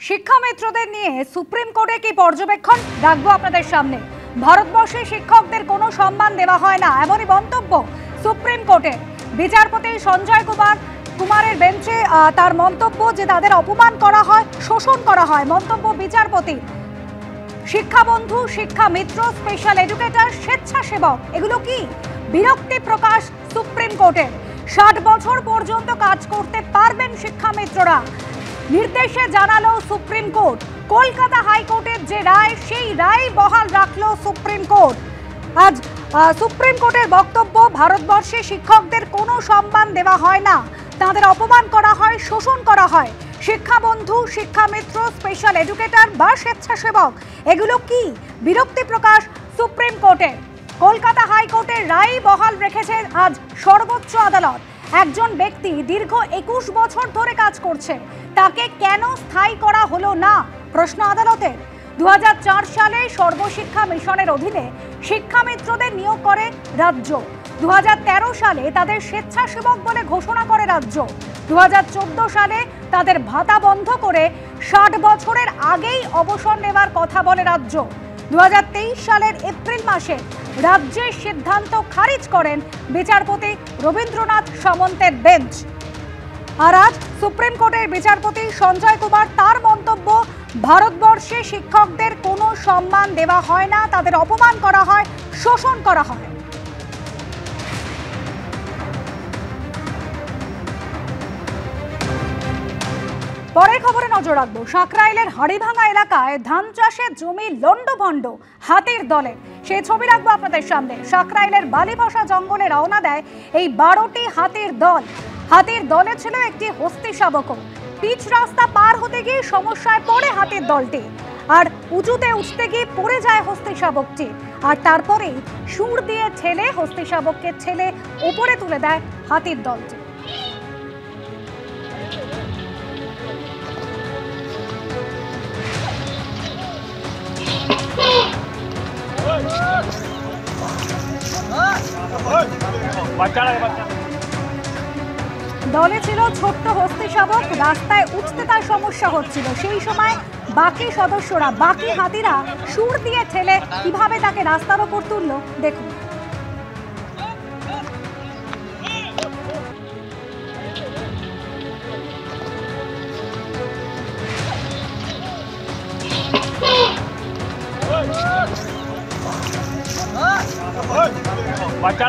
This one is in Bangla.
শিক্ষামিত্রদের নিয়ে সুপ্রিম কোর্টে কি পর্যবেক্ষণ রাখবো আপনাদের সামনে। ভারতবর্ষে শিক্ষকদের কোনো সম্মান দেওয়া হয় না, এমনই মন্তব্য সুপ্রিম কোর্টে। বিচারপতি সঞ্জয় কুমারের বেঞ্চে তার মন্তব্য যে তাদের অপমান করা হয়, শোষণ করা হয়। মন্তব্য বিচারপতি। শিক্ষাবন্ধু, শিক্ষামিত্র, স্পেশাল এডুকেটর, স্বেচ্ছাসেবক এগুলো কি? বিরক্তি প্রকাশ সুপ্রিম কোর্টের। 60 বছর পর্যন্ত কাজ করতে পারবেন শিক্ষামিত্ররা, নির্দেশে জানালো সুপ্রিম কোর্ট। কলকাতা হাইকোর্টের যে রায়, সেই রায় বহাল রাখলো সুপ্রিম কোর্ট। আজ সুপ্রিম কোর্টের বক্তব্য, ভারতবর্ষে শিক্ষকদের কোনো সম্মান দেওয়া হয় না, তাদের অপমান করা হয়, শোষণ করা হয়। শিক্ষাবন্ধু, শিক্ষামিত্র, স্পেশাল এডুকেটর বা স্বেচ্ছাসেবক এগুলো কি? বিরক্তি প্রকাশ সুপ্রিম কোর্টের। কলকাতা হাইকোর্টের রায় বহাল রেখেছে আজ সর্বোচ্চ আদালত। একজন ব্যক্তি দীর্ঘ 21 বছর ধরে কাজ করছে, তাকে কেন স্থায়ী করা হলো না? প্রশ্ন আদালতের। 2004 সালে সর্বশিক্ষা মিশনের অধীনে শিক্ষামিত্রদের নিয়োগ করে রাজ্য। 2013 সালে তাদের স্বেচ্ছাসেবক বলে ঘোষণা করে রাজ্য। 2014 সালে তাদের ভাতা বন্ধ করে 60 বছরের আগেই অবসর নেওয়ার কথা বলে রাজ্য। 2023 সালের এপ্রিল মাসে রাজ্যের সিদ্ধান্ত খারিজ করেন বিচারপতি রবীন্দ্রনাথ সামন্তের বেঞ্চ। আর আজ সুপ্রিম কোর্টের বিচারপতি সঞ্জয় কুমার, তার মন্তব্য, ভারতবর্ষে শিক্ষকদের কোনো সম্মান দেওয়া হয় না, তাদের অপমান করা হয়, শোষণ করা হয়। পরের খবরে নজর রাখবো। সাঁকরাইলের হাড়িভাঙা এলাকায় ধান চাষের জমি লন্ডভন্ড হাতির দলে, সেই ছবি রাখবো আপনাদের সামনে। সাঁকরাইলের বালিভাষা জঙ্গলে রওনা দেয় এই 12টি হাতির দল। হাতির দলে ছিল একটি হস্তি শাবকও। পিচ রাস্তা পার হতে গিয়ে সমস্যায় পড়ে হাতির দলটি, আর উঁচুতে উঠতে গিয়ে পড়ে যায় হস্তি শাবকটি, আর তারপরেই সুর দিয়ে ঠেলে হস্তি শাবককে ঠেলে উপরে তুলে দেয় হাতির দলটি। দলে ছিল ছোট্ট হস্তি শাবক, রাস্তায় উঠতে তার সমস্যা হচ্ছিল। সেই সময় বাকি সদস্যরা, বাকি হাতিরা সুর দিয়ে ঠেলে কিভাবে তাকে রাস্তার ওপর তুললো দেখুন। বাচ্চা